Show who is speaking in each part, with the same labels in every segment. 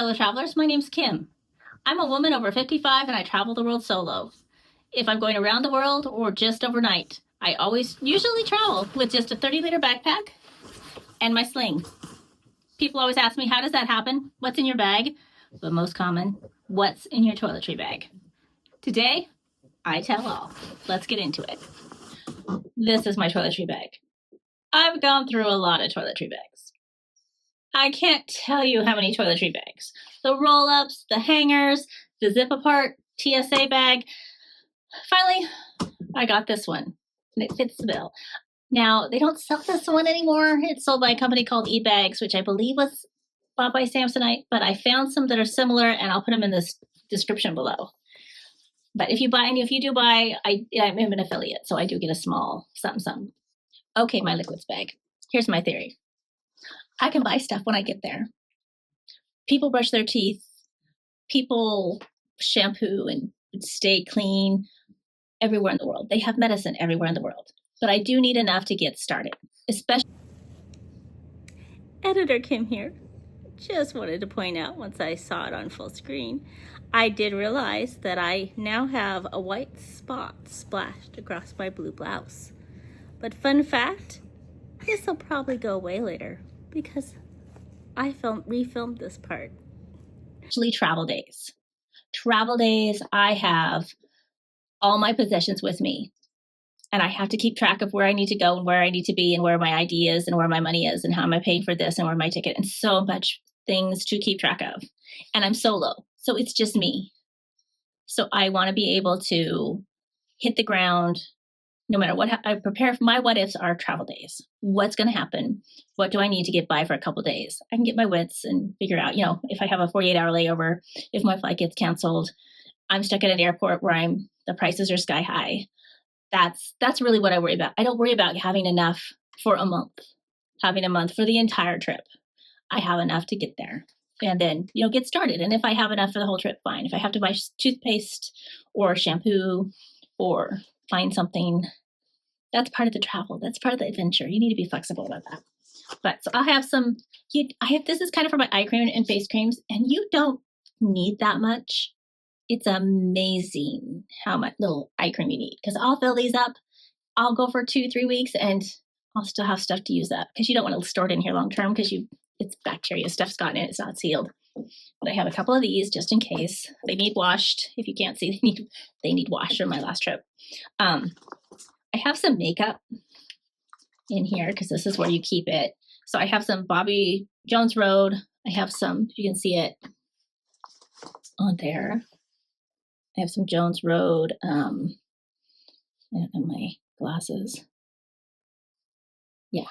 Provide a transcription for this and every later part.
Speaker 1: fellow travelers, my name's Kim. I'm a woman over 55 and I travel the world solo. If I'm going around the world or just overnight, I usually travel with just a 30-liter backpack and my sling. People always ask me, how does that happen? What's in your bag? But most common, what's in your toiletry bag? Today, I tell all. Let's get into it. This is my toiletry bag. I've gone through a lot of toiletry bags. I can't tell you how many toiletry bags. The roll-ups, the hangers, the zip-apart TSA bag. Finally, I got this one, and it fits the bill. Now, they don't sell this one anymore. It's sold by a company called eBags, which I believe was bought by Samsonite, but I found some that are similar, and I'll put them in this description below. But if you do buy, I'm an affiliate, so I do get a small something. Okay, my liquids bag. Here's my theory. I can buy stuff when I get there. People brush their teeth. People shampoo and stay clean everywhere in the world. They have medicine everywhere in the world. But I do need enough to get started, especially. Editor Kim here. Just wanted to point out, once I saw it on full screen, I did realize that I now have a white spot splashed across my blue blouse. But fun fact, this will probably go away later because I refilmed this part. Actually, travel days. Travel days, I have all my possessions with me. And I have to keep track of where I need to go and where I need to be and where my ID is and where my money is and how am I paying for this and where my ticket, and so much things to keep track of. And I'm solo, so it's just me. So I want to be able to hit the ground no matter what. I prepare. My what ifs are travel days. What's going to happen? What do I need to get by for a couple days? I can get my wits and figure out, if I have a 48-hour layover, if my flight gets canceled, I'm stuck at an airport where the prices are sky high. That's really what I worry about. I don't worry about having enough for a month, having a month for the entire trip. I have enough to get there and then, get started. And if I have enough for the whole trip, fine. If I have to buy toothpaste or shampoo or find something, that's part of the travel. That's part of the adventure. You need to be flexible about that. But so I'll have this is kind of for my eye cream and face creams, and you don't need that much. It's amazing how much little eye cream you need, because I'll fill these up. I'll go for 2-3 weeks and I'll still have stuff to use up, because you don't want to store it in here long term because it's bacteria, stuff's gotten in, it's not sealed. But I have a couple of these just in case. They need washed. If you can't see, they need washed from my last trip. I have some makeup in here because this is where you keep it. So I have some Bobby Jones Road. I have some, if you can see it on there. I have some Jones Road, and my glasses. Yeah.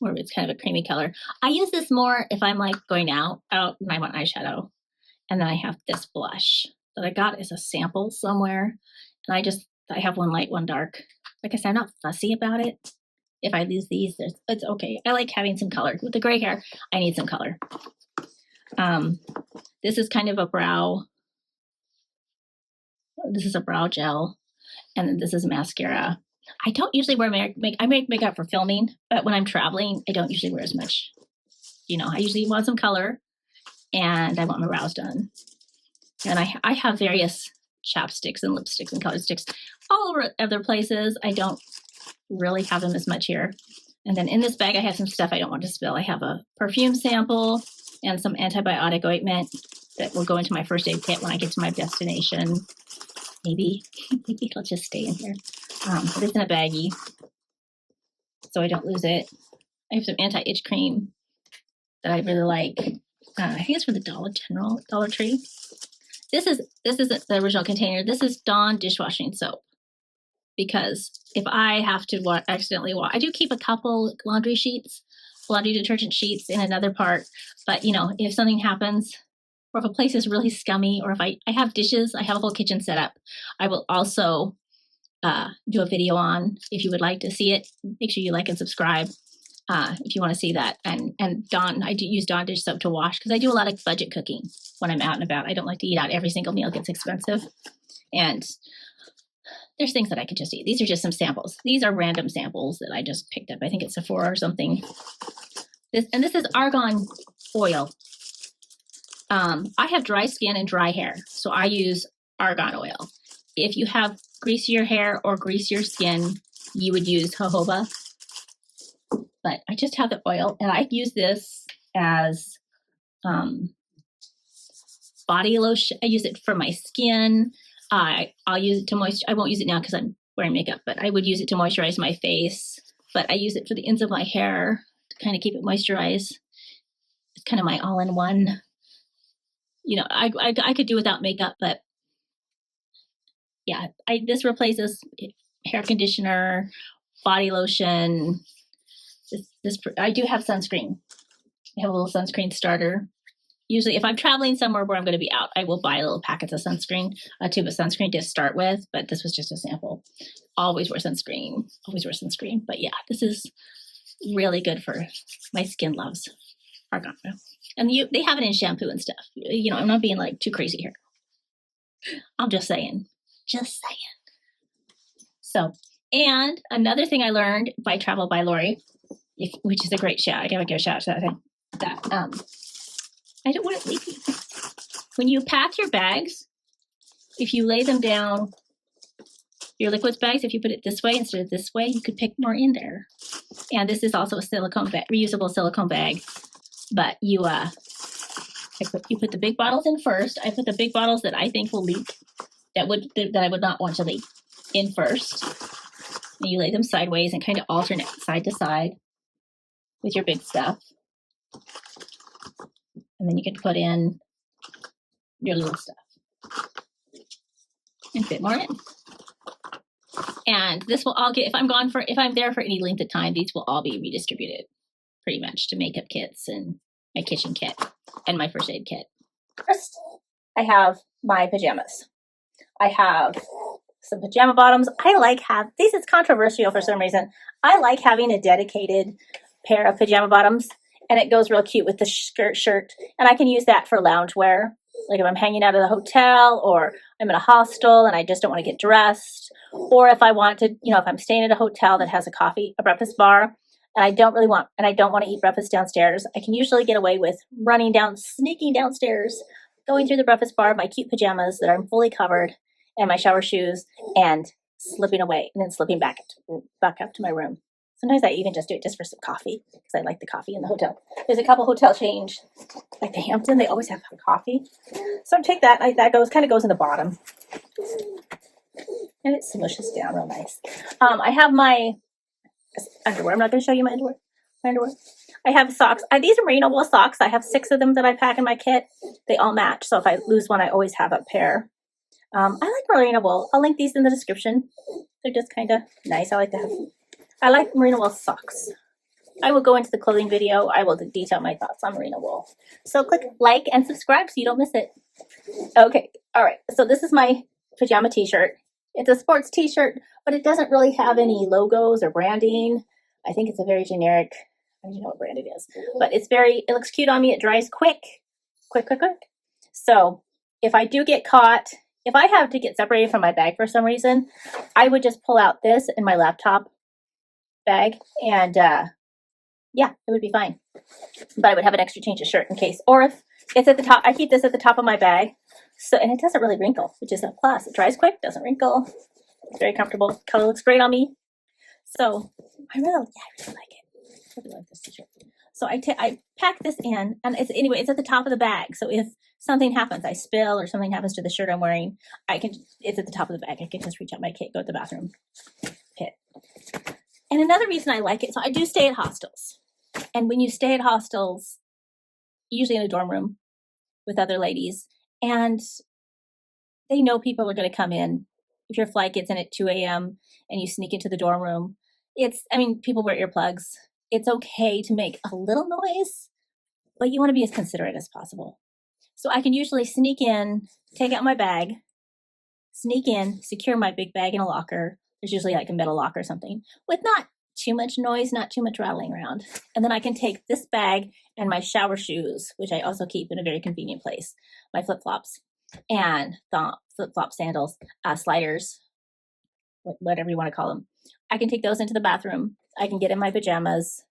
Speaker 1: Or it's kind of a creamy color. I use this more if I'm like going out and I want eyeshadow. And then I have this blush that I got as a sample somewhere. And I have one light, one dark. Like I said, I'm not fussy about it. If I lose these, it's okay. I like having some color. With the gray hair, I need some color. This is kind of a brow. This is a brow gel, and then this is mascara. I don't usually wear I make makeup for filming, but when I'm traveling, I don't usually wear as much. I usually want some color, and I want my brows done. And I have various chapsticks and lipsticks and colored sticks all over other places. I don't really have them as much here. And then in this bag, I have some stuff I don't want to spill. I have a perfume sample and some antibiotic ointment that will go into my first aid kit when I get to my destination. Maybe it'll just stay in here. But it's in a baggie, so I don't lose it. I have some anti-itch cream that I really like. I think it's from the Dollar Tree. This is the original container. This is Dawn dishwashing soap, because if I have to accidentally wash, I do keep a couple laundry detergent sheets in another part. But if something happens, or if a place is really scummy, or if I have dishes, I have a whole kitchen set up. I will also do a video on, if you would like to see it. Make sure you like and subscribe if you want to see that. And Dawn, I do use Dawn dish soap to wash because I do a lot of budget cooking when I'm out and about. I don't like to eat out. Every single meal gets expensive. And there's things that I could just eat. These are just some samples. These are random samples that I just picked up. I think it's Sephora or something. This is argan oil. I have dry skin and dry hair, so I use argan oil. If you have greasier hair or greasier skin, you would use jojoba. But I just have the oil, and I use this as body lotion. I use it for my skin. I'll use it to moisturize. I won't use it now because I'm wearing makeup, but I would use it to moisturize my face. But I use it for the ends of my hair to kind of keep it moisturized. It's kind of my all-in-one. You know, I could do without makeup, but yeah, this replaces hair conditioner, body lotion. I do have sunscreen. I have a little sunscreen starter. Usually, if I'm traveling somewhere where I'm going to be out, I will buy little packets of sunscreen, a tube of sunscreen to start with. But this was just a sample. Always wear sunscreen. Always wear sunscreen. But yeah, this is really good for my skin. Loves argan oil, and they have it in shampoo and stuff. You know, I'm not being like too crazy here. I'm just saying. Just saying. So, and another thing I learned by Travel by Lori, which is a great shout. I gotta give a shout out to that thing. I don't want it leaky. When you pack your bags, if you lay them down, your liquids bags, if you put it this way instead of this way, you could pick more in there. And this is also a silicone bag, reusable silicone bag. But you put the big bottles in first. I put the big bottles that I think will leak, that I would not want to leak, in first. And you lay them sideways and kind of alternate side to side with your big stuff. And then you can put in your little stuff and fit more in. And this will all get, if I'm there for any length of time, these will all be redistributed pretty much to makeup kits and my kitchen kit and my first aid kit. First, I have my pajamas. I have some pajama bottoms. This is controversial for some reason. I like having a dedicated pair of pajama bottoms, and it goes real cute with the shirt. And I can use that for loungewear. Like if I'm hanging out at a hotel or I'm in a hostel and I just don't want to get dressed. Or if I want to, if I'm staying at a hotel that has a breakfast bar, and I don't want to eat breakfast downstairs, I can usually get away with sneaking downstairs, going through the breakfast bar, my cute pajamas that are fully covered, and my shower shoes, and slipping away, and then slipping back up to my room. Sometimes I even just do it just for some coffee, because I like the coffee in the hotel. There's a couple hotel chains, like the Hampton, they always have coffee. So I take that, that kind of goes in the bottom. And it smushes down real nice. I have my underwear. I'm not going to show you my underwear. I have socks. These are merino wool socks. I have 6 of them that I pack in my kit. They all match. So if I lose one, I always have a pair. I like merino wool. I'll link these in the description. They're just kind of nice. I like merino wool socks. I will go into the clothing video. I will detail my thoughts on merino wool. So click like and subscribe so you don't miss it. Okay. All right. So this is my pajama t-shirt. It's a sports t-shirt, but it doesn't really have any logos or branding. I think it's a very generic, I don't know what brand it is, but it looks cute on me. It dries quick. So if I do get caught, if I have to get separated from my bag for some reason, I would just pull out this in my laptop bag and yeah, it would be fine. But I would have an extra change of shirt in case. Or if it's at the top, I keep this at the top of my bag. And it doesn't really wrinkle, which is a plus. It dries quick, doesn't wrinkle. It's very comfortable. Color looks great on me. So I really like it. I really like this t-shirt. So I pack this in, and it's at the top of the bag. So if something happens, I spill or something happens to the shirt I'm wearing, it's at the top of the bag. I can just reach out my kit, go to the bathroom, pit. And another reason I like it, so I do stay at hostels. And when you stay at hostels, usually in a dorm room with other ladies, and they know people are going to come in. If your flight gets in at 2 a.m. and you sneak into the dorm room, people wear earplugs. It's okay to make a little noise, but you want to be as considerate as possible. So I can usually sneak in, take out my bag, sneak in, secure my big bag in a locker. There's usually like a metal locker or something with not too much noise, not too much rattling around. And then I can take this bag and my shower shoes, which I also keep in a very convenient place, my flip-flops and flip-flop sandals, sliders, whatever you want to call them. I can take those into the bathroom. I can get in my pajamas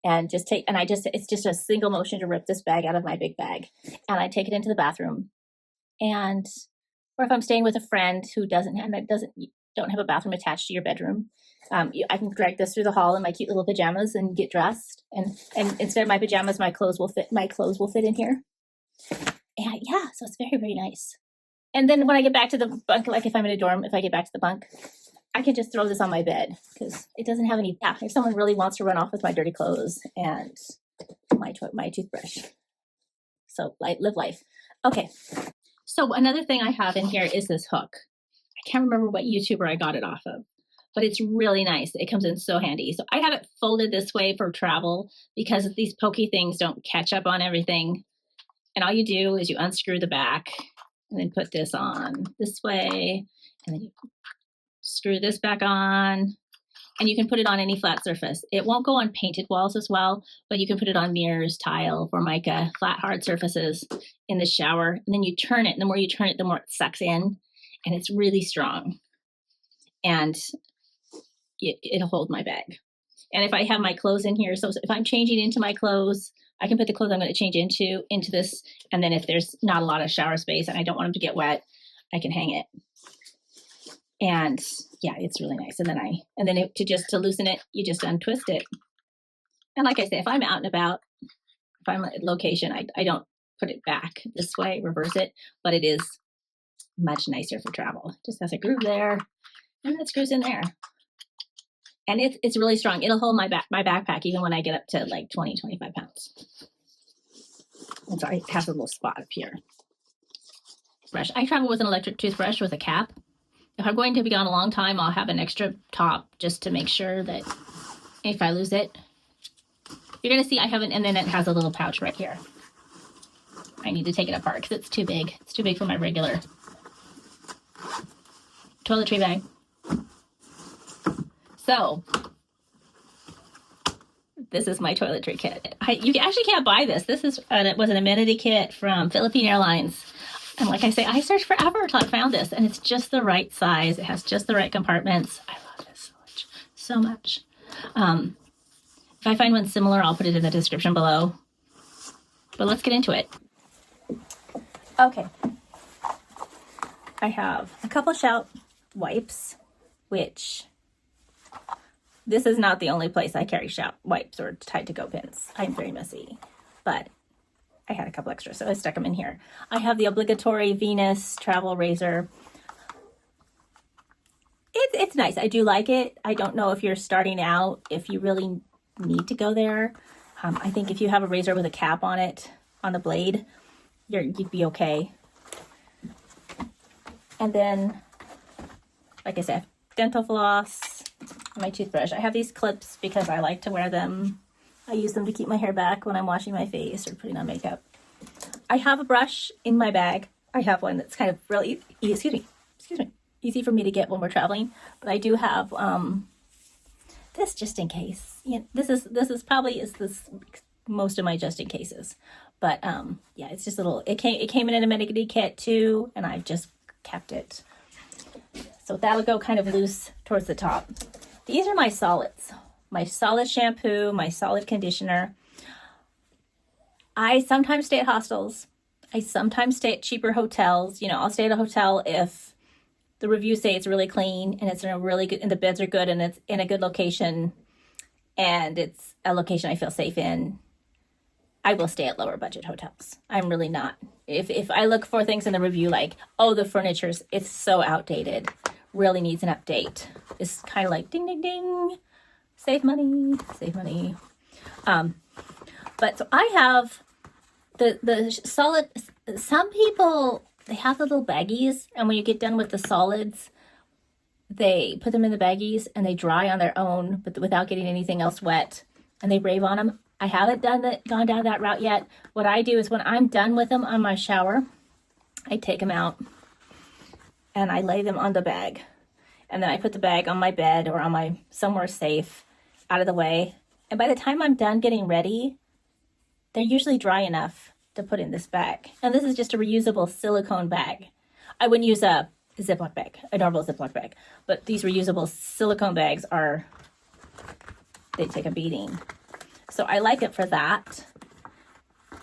Speaker 1: and it's just a single motion to rip this bag out of my big bag. And I take it into the bathroom. And, or if I'm staying with a friend who don't have a bathroom attached to your bedroom, I can drag this through the hall in my cute little pajamas and get dressed. And instead of my pajamas, my clothes will fit in here. And yeah, so it's very, very nice. And then when I get back to the bunk, like if I'm in a dorm, if I get back to the bunk, I can just throw this on my bed because it doesn't have any, if someone really wants to run off with my dirty clothes and my toothbrush. So live life. Okay. So another thing I have in here is this hook. I can't remember what YouTuber I got it off of, but it's really nice. It comes in so handy. So I have it folded this way for travel because these pokey things don't catch up on everything. And all you do is you unscrew the back and then put this on this way, and then you screw this back on, and you can put it on any flat surface. It won't go on painted walls as well, but you can put it on mirrors, tile, formica, flat, hard surfaces in the shower. And then you turn it, and the more you turn it, the more it sucks in, and it's really strong. And it'll hold my bag. And if I have my clothes in here, so if I'm changing into my clothes, I can put the clothes I'm going to change into this. And then if there's not a lot of shower space and I don't want them to get wet, I can hang it. And yeah, it's really nice. And then to loosen it, you just untwist it. And like I say, if I'm out and about, if I'm at location, I don't put it back this way, reverse it, but it is much nicer for travel. It just has a groove there, and that screws in there. And it's really strong. It'll hold my backpack even when I get up to like 20, 25 pounds. And sorry, it has a little spot up here. Brush. I travel with an electric toothbrush with a cap. If I'm going to be gone a long time, I'll have an extra top just to make sure that if I lose it, you're going to see I have and then it has a little pouch right here. I need to take it apart because it's too big. It's too big for my regular toiletry bag. So this is my toiletry kit. You actually can't buy this. This was an amenity kit from Philippine Airlines. And like I say, I searched forever until I found this, and it's just the right size. It has just the right compartments. I love this so much. If I find one similar, I'll put it in the description below. But let's get into it. Okay. I have a couple shout wipes, which this is not the only place I carry shout wipes or tied to go pins. I'm very messy, but I had a couple extra, so I stuck them in here. I have the obligatory Venus travel razor. It's nice. I do like it. I don't know if you're starting out, if you really need to go there. I think if you have a razor with a cap on it, on the blade, you'd be okay. And then, like I said, dental floss, my toothbrush. I have these clips because I like to wear them. I use them to keep my hair back when I'm washing my face or putting on makeup. I have a brush in my bag. I have one that's kind of really easy for me to get when we're traveling. But I do have this just in case. Yeah, this is probably most of my just in cases. But yeah, it's just a little. It came in an amenity kit too, and I've just kept it. So that'll go kind of loose towards the top. These are my solids. My solid shampoo, my solid conditioner. I sometimes stay at hostels. I sometimes stay at cheaper hotels. I'll stay at a hotel if the reviews say it's really clean and it's in a really good, and the beds are good and it's in a good location and it's a location I feel safe in. I will stay at lower budget hotels. I'm really not. If I look for things in the review like, oh, the it's so outdated, really needs an update. It's kind of like ding, ding, ding. Save money. But so I have the solid, some people, they have the little baggies, and when you get done with the solids, they put them in the baggies and they dry on their own, but without getting anything else wet, and they rave on them. I haven't gone down that route yet. What I do is when I'm done with them on my shower, I take them out and I lay them on the bag. And then I put the bag on my bed or on somewhere safe, out of the way. And by the time I'm done getting ready, they're usually dry enough to put in this bag. And this is just a reusable silicone bag. I wouldn't use a Ziploc bag, a normal Ziploc bag. But these reusable silicone bags they take a beating. So I like it for that.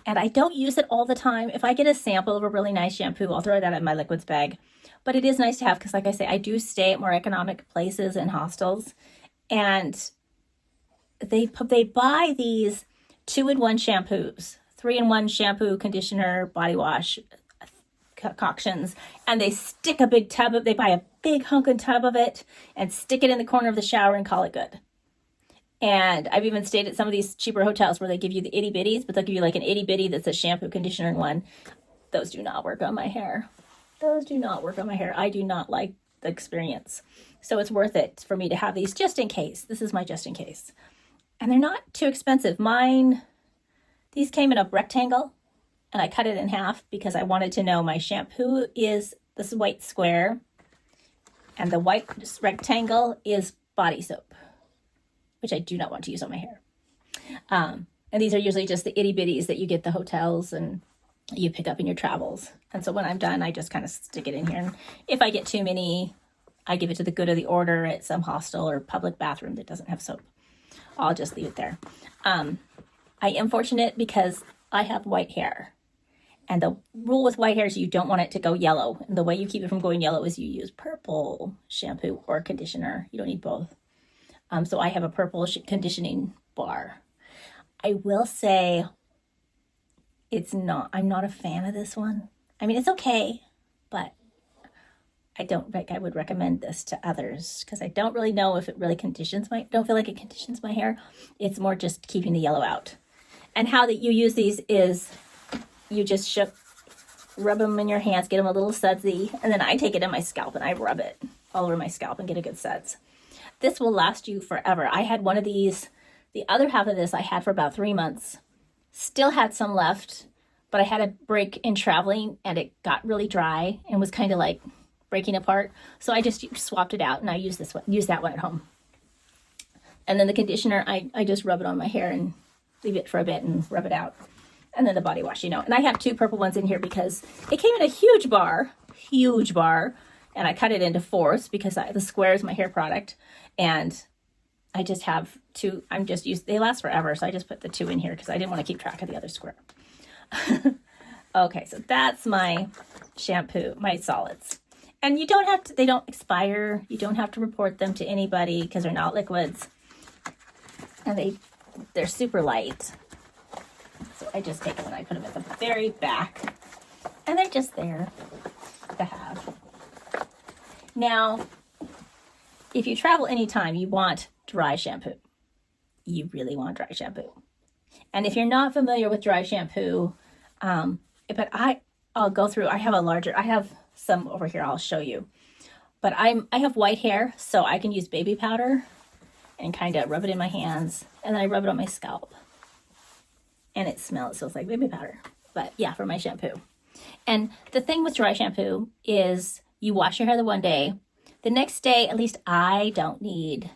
Speaker 1: And I don't use it all the time. If I get a sample of a really nice shampoo, I'll throw that in my liquids bag. But it is nice to have because, like I say, I do stay at more economic places and hostels. And they buy these 2-in-1 shampoos, 3-in-1 shampoo, conditioner, body wash concoctions, and they stick a big tub of, they buy a big hunkin' tub of it and stick it in the corner of the shower and call it good. And I've even stayed at some of these cheaper hotels where they give you the itty bitties, but they'll give you like an itty bitty that's a shampoo, conditioner in one. Those do not work on my hair. Those do not work on my hair. I do not like the experience. So it's worth it for me to have these just in case. This is my just in case. And they're not too expensive. Mine, these came in a rectangle and I cut it in half because I wanted to know my shampoo is this white square and the white rectangle is body soap, which I do not want to use on my hair. And these are usually just the itty bitties that you get at the hotels and you pick up in your travels. And so when I'm done, I just kind of stick it in here. And if I get too many, I give it to the good of the order at some hostel or public bathroom that doesn't have soap. I'll just leave it there. I am fortunate because I have white hair. And the rule with white hair is you don't want it to go yellow. And the way you keep it from going yellow is you use purple shampoo or conditioner. You don't need both. So I have a purple conditioning bar. I will say I'm not a fan of this one. I mean, it's okay, but I don't think I would recommend this to others because I don't really know if it really don't feel like it conditions my hair. It's more just keeping the yellow out. And how that you use these is you just rub them in your hands, get them a little sudsy, and then I take it in my scalp and I rub it all over my scalp and get a good suds. This will last you forever. I had one of these, the other half of this I had for about 3 months. Still had some left, but I had a break in traveling and it got really dry and was kind of like breaking apart. So I just swapped it out and I use that one at home. And then the conditioner, I just rub it on my hair and leave it for a bit and rub it out. And then the body wash, And I have 2 purple ones in here because it came in a huge bar. And I cut it into 4s because the square is my hair product. And I just have 2. They last forever. So I just put the 2 in here because I didn't want to keep track of the other square. Okay, so that's my shampoo, my solids. And you don't have to, they don't expire. You don't have to report them to anybody because they're not liquids. And they're super light. So I just take them and I put them at the very back. And they're just there to have. Now, if you travel anytime, you want dry shampoo. You really want dry shampoo. And if you're not familiar with dry shampoo, but I'll go through, I have some over here I'll show you. But I have white hair, so I can use baby powder and kind of rub it in my hands. And then I rub it on my scalp. And it smells like baby powder. But yeah, for my shampoo. And the thing with dry shampoo is you wash your hair the one day. The next day, at least I don't need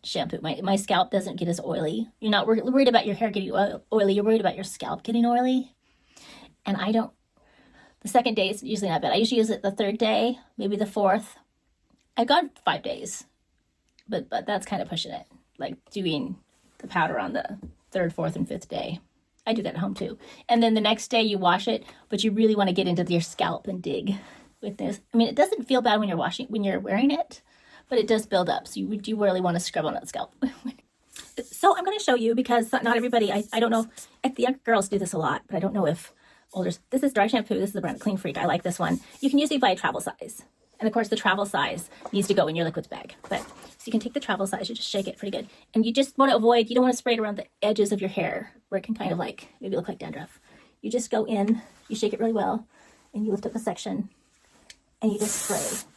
Speaker 1: shampoo. My scalp doesn't get as oily. You're not worried about your hair getting oily. You're worried about your scalp getting oily. And the second day is usually not bad. I usually use it the 3rd day, maybe the 4th. I've gone 5 days, but that's kind of pushing it. Like doing the powder on the 3rd, 4th, and 5th day. I do that at home too. And then the next day you wash it, but you really want to get into your scalp and dig with this. I mean, it doesn't feel bad when you're wearing it, but it does build up. So you do really want to scrub on that scalp. So I'm going to show you because not everybody, I don't know, the young girls do this a lot, but I don't know if older. This is dry shampoo. This is the brand Clean Freak. I like this one. You can usually buy a travel size. And of course the travel size needs to go in your liquids bag. But so you can take the travel size, you just shake it pretty good. And you just want to avoid, you don't want to spray it around the edges of your hair where it can kind of like, maybe look like dandruff. You just go in, you shake it really well, and you lift up a section, and you just spray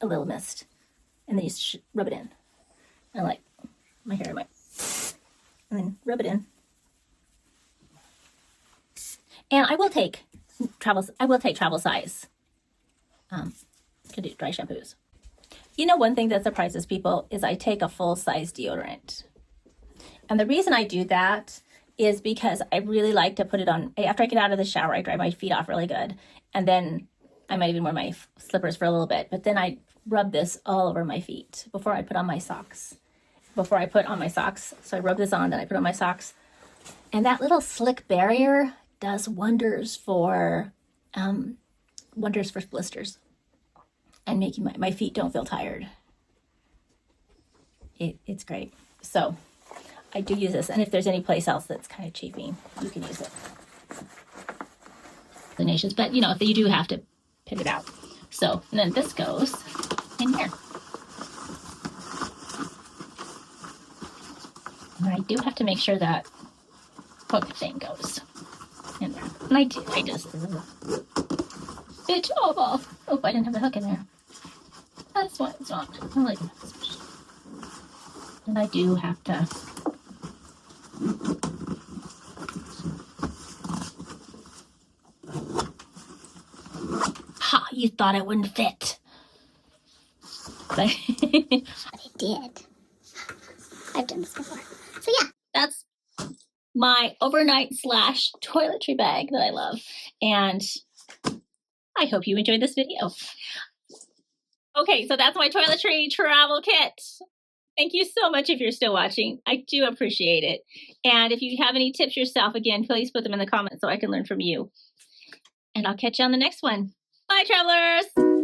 Speaker 1: a little mist. And then you rub it in. And like my hair, and then rub it in. And I will take travel size dry shampoos. One thing that surprises people is I take a full-size deodorant. And the reason I do that is because I really like to put it on, after I get out of the shower, I dry my feet off really good. And then I might even wear my slippers for a little bit, but then I rub this all over my feet before I put on my socks. before I put on my socks. So I rub this on, then I put on my socks. And that little slick barrier does wonders for blisters and making my feet don't feel tired. It's great. So I do use this. And if there's any place else that's kind of chafing, you can use it. But you know, if you do have to pit it out. So, and then this goes in here. And I do have to make sure that hook thing goes in there. And I just bitch off. Oh, I didn't have the hook in there. That's why it's not. I like it. And I do have to ha, you thought it wouldn't fit. But it did. I've done this before. So yeah, that's my overnight / toiletry bag that I love. And I hope you enjoyed this video. Okay, so that's my toiletry travel kit. Thank you so much if you're still watching. I do appreciate it. And if you have any tips yourself, again, please put them in the comments so I can learn from you. And I'll catch you on the next one. Bye, travelers.